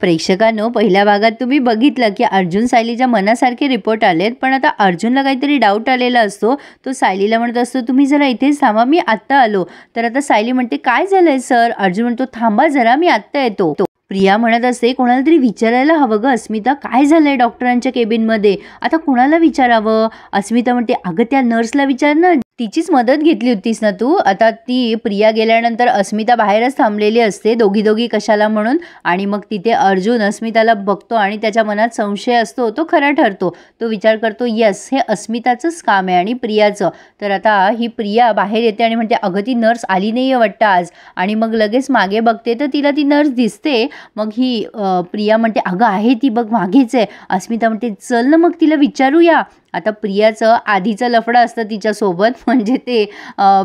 प्रेक्षकांनो, पहिल्या भागात तुम्ही बघितलं की अर्जुन सायलीच्या मनासारखे रिपोर्ट आलेत, पण आता अर्जुनला काहीतरी डाऊट आलेला असतो. तो सायलीला म्हणत असतो, तुम्ही जरा इथेच थांबा, मी आत्ता आलो. तर आता सायली म्हणते, काय झालंय सर? अर्जुन म्हणतो, थांबा जरा, मी आत्ता येतो. प्रिया म्हणत असते, कोणाला तरी विचारायला हवं ग अस्मिता, काय झालंय डॉक्टरांच्या केबिनमध्ये, आता कोणाला विचारावं? अस्मिता म्हणते, अगं त्या नर्सला विचार ना, तिचीच मदत घेतली होतीस ना तू. आता ती प्रिया गेल्यानंतर अस्मिता बाहेरच थांबलेली असते, दोघी कशाला म्हणून. आणि मग तिथे अर्जुन अस्मिताला बघतो आणि त्याच्या मनात संशय असतो, तो खरा ठरतो. तो विचार करतो, यस, हे अस्मिताचंच काम आहे आणि प्रियाचं. तर आता ही प्रिया बाहेर येते आणि म्हणते, अगं ती नर्स आली नाही आहे वाटतं आज. आणि मग लगेच मागे बघते तर तिला ती नर्स दिसते. मग ही प्रिया म्हणते, अगं आहे ती, बघ मागेच आहे. अस्मिता म्हणते, चल ना मग तिला विचारूया. आता प्रियाचं आधीचं लफडं असतं तिच्यासोबत, म्हणजे ते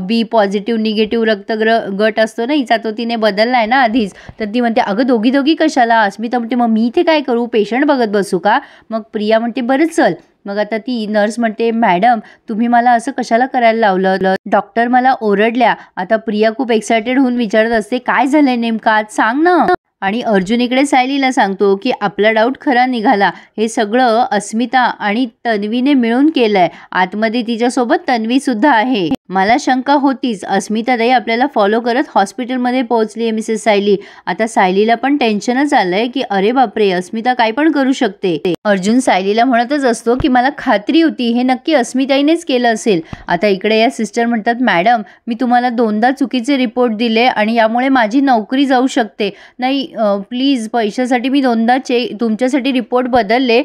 बी पॉझिटिव्ह निगेटिव्ह गट असतो ना हिचा, तो तिने बदलला आहे ना आधीच. तर ती म्हणते, अगं दोघी कशाला? अस्मिता म्हणते, मग मी इथे काय करू, पेशंट बघत बसू का? मग प्रिया म्हणते, बरं चल. मग आता ती नर्स म्हणते, मॅडम तुम्ही मला असं कशाला करायला लावलं? डॉक्टर मला ओरडल्या. आता प्रिया खूप एक्सायटेड होऊन विचारत असते, काय झालंय नेमकं आज, सांग ना. आणि अर्जुन इकडे सायलीला सांगतो की आपला डाऊट खरा निघाला, हे सगळं अस्मिता आणि तन्वीने मिळून केलंय. आतमध्ये तिच्यासोबत तन्वी सुद्धा आहे. मला शंका होतीच, अस्मिता ताई आपल्याला फॉलो करत हॉस्पिटलमध्ये पोहोचली आहे मिसेस सायली. आता सायलीला पण टेन्शनच आलंय की अरे बापरे, अस्मिता काय पण करू शकते. अर्जुन सायलीला म्हणतच असतो की मला खात्री होती हे नक्की अस्मिताईनेच केलं असेल. आता इकडे या सिस्टर म्हणतात, मॅडम मी तुम्हाला 2दा चुकीचे रिपोर्ट दिले आणि यामुळे माझी नोकरी जाऊ शकते. नाही प्लीज, पैशासाठी मी 2दा तुमच्यासाठी रिपोर्ट बदलले,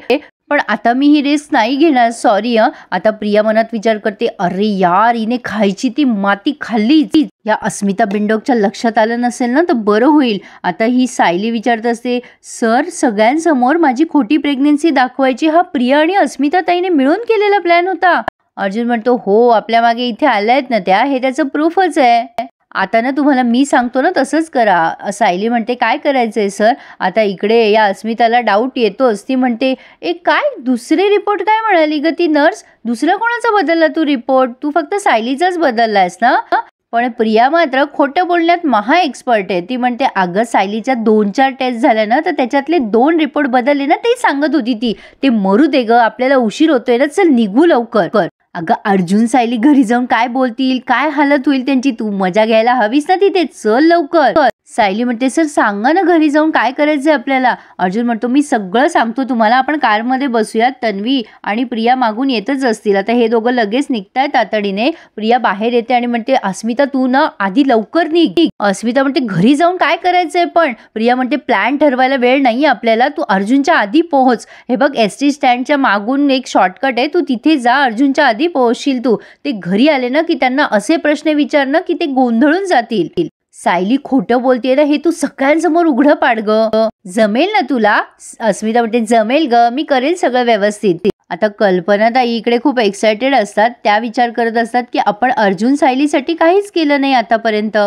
पण आता मी ही रिस्क नाही घेणार, सॉरी. आता प्रिया मनात विचार करते, अरे यार, हिने खायची ती माती खाल्लीच. या अस्मिता बिंडोकच्या लक्षात आलं नसेल ना तर बरं होईल. आता ही सायली विचारत असते, सर सगळ्यांसमोर माझी खोटी प्रेग्नेन्सी दाखवायची हा प्रिया आणि अस्मिता ताईने मिळून केलेला प्लॅन होता. अर्जुन म्हणतो, हो, आपल्या मागे इथे आल्या आहेत ना त्या, हे त्याचं प्रूफच आहे. आता ना तुम्हाला मी सांगतो ना तसंच करा. सायली म्हणते, काय करायचंय सर? आता इकडे या अस्मिताला डाऊट येतोच. ती म्हणते, काय दुसरे रिपोर्ट काय म्हणाली ग ती नर्स? दुसरा कोणाचा बदलला तू रिपोर्ट? तू फक्त सायलीचाच बदललायस ना? पण प्रिया मात्र खोटं बोलण्यात महा एक्सपर्ट आहे. ती म्हणते, अगं सायलीच्या 2-4 टेस्ट झाल्या ना, तर त्याच्यातले 2 रिपोर्ट बदलले ना, ते सांगत होती ती. ते मरू दे ग, आपल्याला उशीर होतोय ना, चल निघू लवकर. अगं अर्जुन सायली घरी जाऊन काय बोलतील, काय हालत होईल त्यांची, तू मजा घ्यायला हवीस ना तिथे, चल लवकर. सायली म्हणते, सर सांगा ना घरी जाऊन काय करायचंय आपल्याला. अर्जुन म्हणतो, मी सगळं सांगतो तुम्हाला, आपण कारमध्ये बसूयात. तन्वी आणि प्रिया मागून येतच असतील. आता हे दोघं लगेच निघतायत तातडीने. प्रिया बाहेर येते आणि म्हणते, अस्मिता तू ना आधी लवकर निघ. अस्मिता म्हणते, घरी जाऊन काय करायचंय पण? प्रिया म्हणते, प्लॅन ठरवायला वेळ नाही आपल्याला, तू अर्जुनच्या आधी पोहोच. हे बघ, एसटी स्टँडच्या मागून एक शॉर्टकट आहे, तू तिथे जा, अर्जुनच्या आधी पोहोचशील तू. ते घरी आले ना की त्यांना असे प्रश्न विचार ना की ते गोंधळून जातील. सायली खोटं बोलतेय ना, हे तू सगळ्यांसमोर उघडं पाड ग, जमेल ना तुला? अस्मिता म्हणते, जमेल ग, मी करेल सगळं व्यवस्थित. आता कल्पना ताई इकडे खूप एक्सायटेड असतात. त्या विचार करत असतात की आपण अर्जुन सायलीसाठी काहीच केलं नाही आतापर्यंत.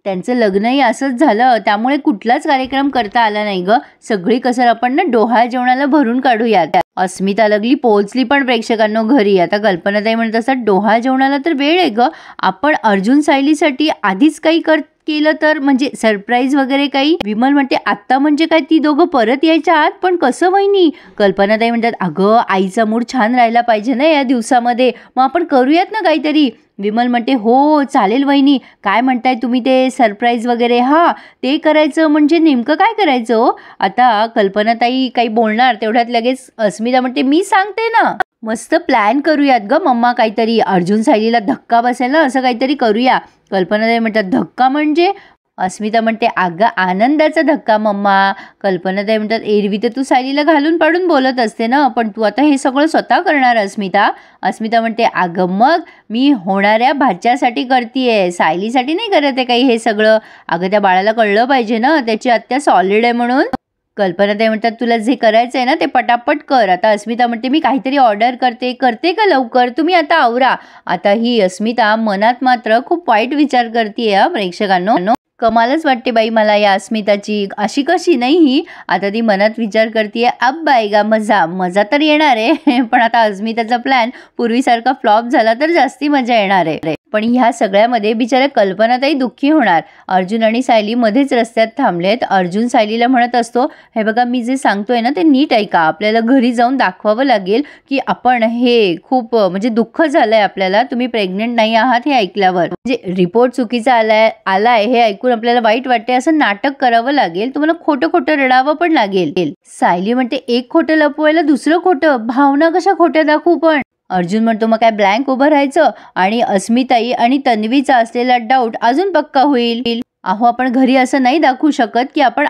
त्यांचं लग्नही असंच झालं, त्यामुळे कुठलाच कार्यक्रम करता आला नाही ग. सगळी कसर आपण ना डोहाळ जेवणाला भरून काढूयात. अस्मिता लगली पोहोचली पण प्रेक्षकांनो घरी. आता कल्पना ताई म्हणत असतात, डोहाळ जेवणाला तर वेळ आहे ग, आपण अर्जुन सायलीसाठी आधीच काही केलं तर, म्हणजे सरप्राईज वगैरे काही. विमल म्हणते, आत्ता म्हणजे काय, ती दोघं परत यायच्या आत? पण कसं वहिनी? कल्पनाताई म्हणतात, अगं आईचा मूड छान राहिला पाहिजे ना या दिवसामध्ये, मग आपण करूयात ना काहीतरी. विमल म्हणते, हो चालेल वहिनी. काय म्हणताय तुम्ही, ते सरप्राईज वगैरे? हा, ते करायचं म्हणजे नेमकं काय करायचं हो? आता कल्पनाताई काही बोलणार तेवढ्यात लगेच अस्मिता म्हणते, मी सांगते ना, मस्त प्लॅन करूयात ग मम्मा, काहीतरी अर्जुन सायलीला धक्का बसेल ना असं काहीतरी करूया. कल्पनाताई म्हणतात, धक्का म्हणजे? अस्मिता म्हणते, अगं आनंदाचा धक्का मम्मा. कल्पनाताई म्हणतात, एरवी तर तू सायलीला घालून पाडून बोलत असते ना, पण तू आता हे सगळं स्वतः करणार अस्मिता. अस्मिता म्हणते, अगं मग मी होणाऱ्या भाच्यासाठी करतीये, सायलीसाठी नाही करत आहे काही हे सगळं. अगं त्या बाळाला कळलं पाहिजे ना त्याची आत्या सॉलिड आहे म्हणून. कल्पनाताई म्हणतात, तुला जे करायचं आहे ना ते पटापट कर. आता अस्मिता म्हणते, मी काहीतरी ऑर्डर करते का लवकर, तुम्ही आता आवरा. आता ही अस्मिता मनात मात्र खूप वाईट विचार करते. प्रेक्षकांनो, कमालच वाटते बाई मला या अस्मिताची, अशी कशी नाही ही. आता ती मनात विचार करते, अब आएगा मजा तर येणार आहे पण आता अस्मिताचा प्लॅन पूर्वीसारखा फ्लॉप झाला तर जास्ती मजा येणार आहे. पण ह्या सगळ्यामध्ये बिचाऱ्या कल्पनाताई दुःखी होणार. अर्जुन आणि सायली मध्येच रस्त्यात थांबलेत. अर्जुन सायलीला म्हणत असतो, हे बघा मी जे सांगतोय ना ते नीट ऐका. आपल्याला घरी जाऊन दाखवावं लागेल की आपण हे खूप म्हणजे दुःख झालंय आपल्याला, तुम्ही प्रेग्नेंट नाही आहात हे ऐकल्यावर. म्हणजे रिपोर्ट चुकीचा आलाय हे ऐकून आपल्याला वाईट वाटते असं नाटक करावं लागेल. तुम्हाला खोटं खोटं रडावं पण लागेल. सायली म्हणते, एक खोटं लपवायला दुसरं खोटं, भावना कशा खोट्या दाखवू पण. अर्जुन म्हणतो, मग काय ब्लँक उभं राहायचं आणि अस्मिताई आणि तन्वीचा असलेला डाऊट अजून पक्का होईल. अहो आपण घरी असं नाही दाखवू शकत की आपण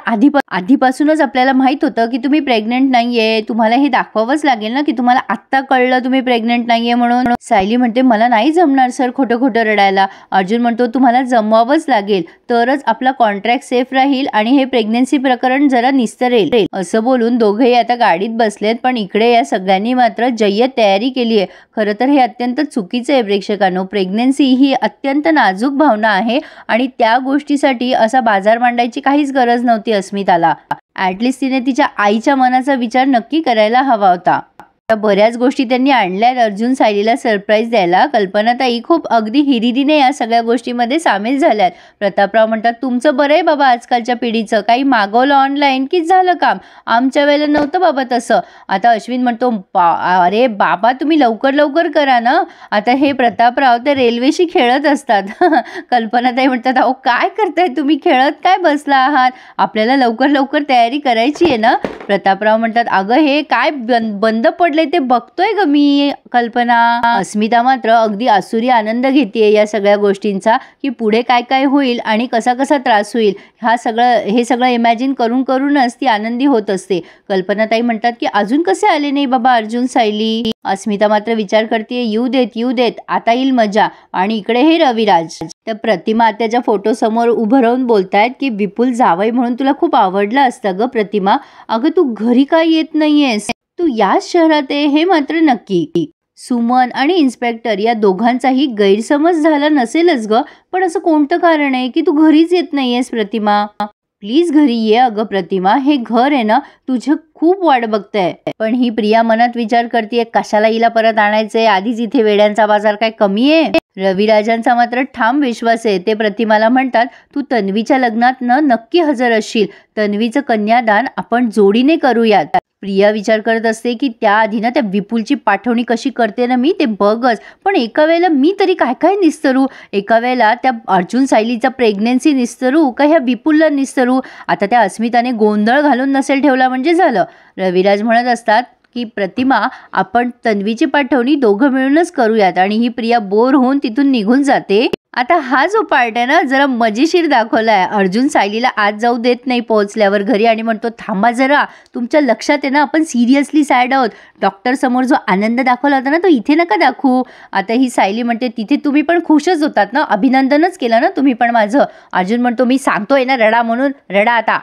आधीपासूनच आपल्याला माहित होतं की तुम्ही प्रेग्नेंट नाहीये. तुम्हाला हे दाखवावंच लागेल ना की तुम्हाला आत्ता कळलं तुम्ही प्रेग्नेंट नाहीये म्हणून. सायली म्हणते, मला नाही जमणार सर खोटं खोटं रडायला. अर्जुन म्हणतो, तुम्हाला जमवावंच लागेल तरच आपला कॉन्ट्रॅक्ट सेफ राहील आणि हे प्रेग्नेन्सी प्रकरण जरा निस्तरेल. असं बोलून दोघेही आता गाडीत बसलेत. पण इकडे या सगळ्यांनी मात्र जय्यत तयारी केली आहे. खरं तर हे अत्यंत चुकीचं आहे प्रेक्षकांनो. प्रेग्नेन्सी ही अत्यंत नाजूक भावना आहे आणि त्या गोष्टीसाठी असा बाजार मांडायची काहीच गरज नव्हती अस्मिताला. ॲटलिस्ट तिने तिच्या आईच्या मनाचा विचार नक्की करायला हवा होता. बऱ्याच गोष्टी त्यांनी आणल्यात अर्जुन सायलीला सरप्राईज द्यायला. कल्पनाताई खूप अगदी हिरिरीने या सगळ्या गोष्टीमध्ये सामील झाल्यात. प्रतापराव म्हणतात, तुमचं बरं आहे बाबा आजकालच्या पिढीचं, काही मागवलं ऑनलाईन की झालं काम, आमच्या वेळेला नव्हतं बाबा तसं. आता अश्विन म्हणतो, अरे बाबा तुम्ही लवकर लवकर करा ना. आता हे प्रतापराव ते रेल्वेशी खेळत असतात. कल्पनाताई म्हणतात, अहो काय करताय तुम्ही, खेळत काय बसला आहात, आपल्याला लवकर लवकर तयारी करायची आहे ना. प्रतापराव म्हणतात, अगं हे काय बंद पडले ते बघतोय ग मी. कल्पना. अस्मिता मात्र अगदी आसुरी आनंद घेतेय या सगळ्या गोष्टींचा की पुढे काय काय होईल आणि कसा कसा त्रास होईल हे सगळं इमॅजिन करून करूनच ती आनंदी होत असते. कल्पनाताई म्हणतात की अजून कसे आले नाही बाबा अर्जुन सायली. अस्मिता मात्र विचार करते, येऊ देत आता येईल मजा. आणि इकडे हे रविराज तर प्रतिमा त्याच्या फोटो समोर उभं राहून बोलतायत की विपुल जावई म्हणून तुला खूप आवडलं असतं ग प्रतिमा, अगं तू घरी काय येत नाहीयेस, तू याच शहरात आहे हे मात्र नक्की. सुमन आणि इन्स्पेक्टर या दोघांचाही गैरसमज झाला नसेलच ग, पण असं कोणतं कारण आहे की तू घरीच येत नाहीयेस प्रतिमा. प्लीज घरी ये अगं प्रतिमा, हे घर आहे ना तुझं खूप वाट बघतंय. पण ही प्रिया मनात विचार करते, कशाला हिला परत आणायचंय, आधीच इथे वेड्यांचा बाजार काय कमी आहे. रविराजांचा मात्र ठाम विश्वास आहे. ते प्रतिमाला म्हणतात, तू तन्वीच्या लग्नात नक्की हजर असशील, तन्वीचं कन्यादान आपण जोडीने करूयात. प्रिया विचार करत असते की त्याआधी ना त्या विपुलची पाठवणी कशी करते ना मी ते बघच, पण एका वेळेला मी तरी काय काय निस्तरू, एका वेळेला त्या अर्जुन सायलीचा प्रेग्नेन्सी निस्तरू का ह्या विपुलला निस्तरू. आता त्या अस्मिताने गोंधळ घालून नसेल ठेवला म्हणजे झालं. रविराज म्हणत असतात की प्रतिमा आपण तन्वीची पाठवणी दोघं मिळूनच करूयात. आणि ही प्रिया बोर होऊन तिथून निघून जाते. आता हा जो पार्ट आहे ना जरा मजेशीर दाखवलाय. अर्जुन सायलीला आज जाऊ देत नाही पोहोचल्यावर घरी आणि म्हणतो, थांबा जरा, तुमच्या लक्षात आहे ना आपण सिरियसली सॅड आहोत. डॉक्टर समोर जो आनंद दाखवला होता ना तो इथे नका दाखवू. आता ही सायली म्हणते, तिथे तुम्ही पण खुशच होतात ना, अभिनंदनच केलं ना तुम्ही पण माझं. अर्जुन म्हणतो, मी सांगतोय ना रडा म्हणून, रडा आता.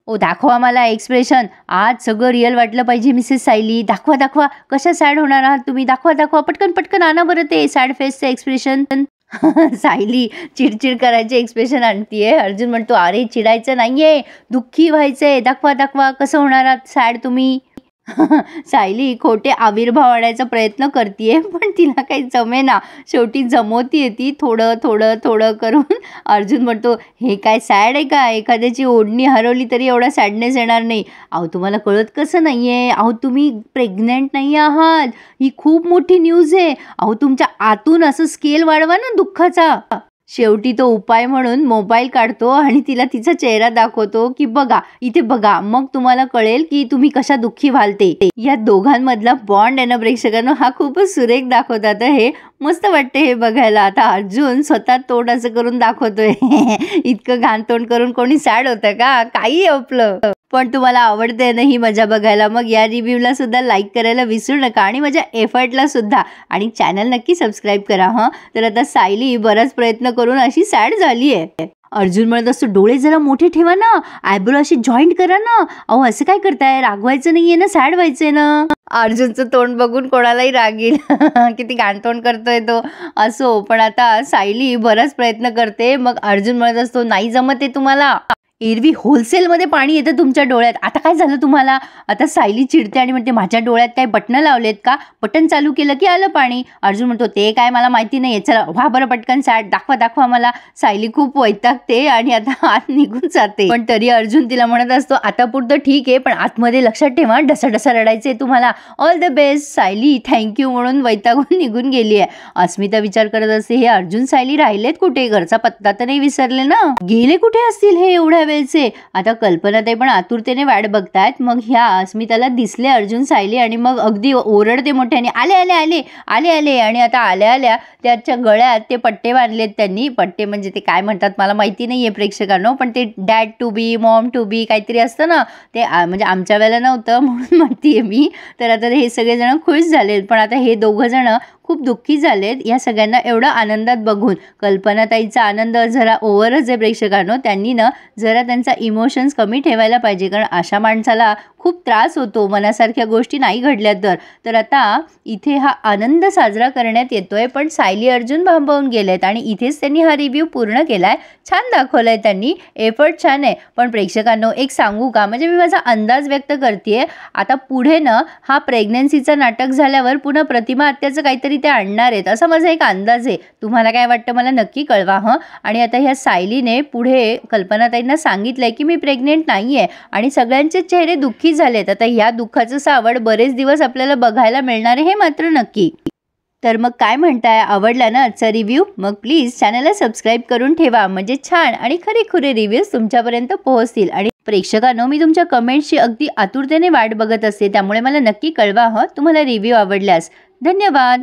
ओ दाखवा मला एक्सप्रेशन, आज सगळं रिअल वाटलं पाहिजे मिसेस सायली, दाखवा कशा सॅड होणार आहात तुम्ही, दाखवा पटकन आणा बरं ते सॅड फेसचं एक्सप्रेशन. सायली चिडचिड करायचे एक्सप्रेशन आणतीये. अर्जुन म्हणतो, अरे चिडायचं नाहीये, दुःखी व्हायचंय, दाखवा कसं होणार आहात सॅड तुम्ही. सायली खोटे आविर्भाव आणायचा प्रयत्न करतीये पण तिला काही जमेना, शेवटी जमवतीये ती थोडं करून. अर्जुन म्हणतो, हे काय सॅड आहे का, एखाद्याची ओढणी हरवली तरी एवढा सॅडनेस येणार नाही. अहो तुम्हाला कळत कसं नाहीये, अहो तुम्ही प्रेग्नेंट नाही आहात, ही खूप मोठी न्यूज आहे. अहो तुमच्या आतून असं स्केल वाढवा ना दुःखाचा. शेवटी तो उपाय म्हणून मोबाईल काढतो आणि तिला तिचा चेहरा दाखवतो की बघा इथे बघा, मग तुम्हाला कळेल की तुम्ही कशा दुःखी व्हालते. या दोघांमधला बॉन्ड आहे ना प्रेक्षकांनो, हा खूपच सुरेख दाखवतात. हे मस्त वाटते हे बघायला. आता अर्जुन स्वतः तोंड असं करून दाखवतोय. इतकं घाण तोंड करून कोणी सॅड होतं का, काही आपलं. पण तुम्हाला आवडते ना ही मजा बघायला, मग या रिव्ह्यूला सुद्धा लाईक करायला विसरू नका आणि माझ्या एफर्टला सुद्धा, आणि चॅनल नक्की सबस्क्राईब करा हं. तर आता सायली बराच प्रयत्न करून अशी सॅड झाली आहे. अर्जुन म्हणत असतो, डोळे जरा मोठे ठेवा ना, आयब्रो अशी जॉईंट करा ना. अहो असं काय करताय, रागवायचं नाहीये ना, सॅड व्हायचंय ना. अर्जुनचं तोंड बघून कोणालाही राग येईल, किती घाण तोंड करतोय तो. असो, पण आता सायली बराच प्रयत्न करते. मग अर्जुन म्हणत असतो, नाही जमत आहे तुम्हाला, एरवी होलसेलमध्ये पाणी येतं तुमच्या डोळ्यात, आता काय झालं तुम्हाला? आता सायली चिडते आणि म्हणते माझ्या डोळ्यात काय बटणं लावलेत का? बटन चालू केलं की आलं पाणी. अर्जुन म्हणतो ते काय मला माहिती नाही, चला व्हा बरं पटकन सॅट दाखवा मला. सायली खूप वैतागते आणि आता आत निघून जाते. पण तरी अर्जुन तिला म्हणत असतो आता पुरतं ठीक आहे, पण आतमध्ये लक्षात ठेवा डसा रडायचंय तुम्हाला. All the best Sayali, thank you म्हणून वैतागून निघून गेली आहे. अस्मिता विचार करत असते हे अर्जुन सायली राहिलेत कुठे? घरचा पत्ता तर नाही विसरले ना? गेले कुठे असतील हे एवढ्या वेळचे? आता कल्पनाताई पण आतुरतेने वाट बघतायत. मग ह्या अस्मिताला दिसले अर्जुन सायली आणि मग अगदी ओरडते मोठ्याने, आले आले आले आले आले. आणि आता आल्या त्याच्या गळ्यात ते पट्टे बांधलेत त्यांनी. पट्टे म्हणजे ते काय म्हणतात मला माहिती नाहीये प्रेक्षकांनो, पण ते dad to be mom to be काहीतरी असतं ना ते, म्हणजे आमच्या वेळेला नव्हतं म्हणून म्हणतीये मी. तर आता हे सगळेजण खुश झालेत, पण आता हे दोघं जण खूप दुःखी झालेत या सगळ्यांना एवढं आनंदात बघून. कल्पनाताईचा आनंद जरा ओव्हरच आहे प्रेक्षकांनो, त्यांनी ना जरा त्यांचा इमोशन्स कमी ठेवायला पाहिजे, कारण अशा माणसाला खूप त्रास होतो मनासारख्या गोष्टी नाही घडल्या तर. आता इथे हा आनंद साजरा करण्यात येतोय, पण सायली अर्जुन भांबवून गेलेत आणि इथेच त्यांनी हा रिव्ह्यू पूर्ण केलाय. छान दाखवलाय त्यांनी, एफर्ट छान आहे. पण प्रेक्षकांनो एक सांगू का, म्हणजे मी माझा अंदाज व्यक्त करते. आता पुढे ना हा प्रेग्नन्सीचं नाटक झाल्यावर पुन्हा प्रतिमा आत्याचं काहीतरी ते आणणार आहेत असा माझा एक अंदाज आहे. तुम्हाला काय वाटतं मला नक्की कळवा हं. आणि आता ह्या सायलीने पुढे कल्पनाताईंना सांगितलंय की मी प्रेग्नेंट नाही आहे आणि सगळ्यांचे चेहरे दुःखी झालेत. आता ह्या दुःखाचं सावड बरेच दिवस आपल्याला बघायला मिळणार आहे हे मात्र नक्की. तर मग काय म्हणताय, आवडला ना आजचा रिव्ह्यू? मग प्लीज चॅनलला सबस्क्राईब करून ठेवा, म्हणजे छान आणि खरे रिव्ह्यूज तुमच्यापर्यंत पोहोचतील. आणि प्रेक्षकांनो मी तुमच्या कमेंट्सची अगदी आतुरतेने वाट बघत असते, त्यामुळे मला नक्की कळवा हं तुम्हाला रिव्ह्यू आवडल्यास. धन्यवाद.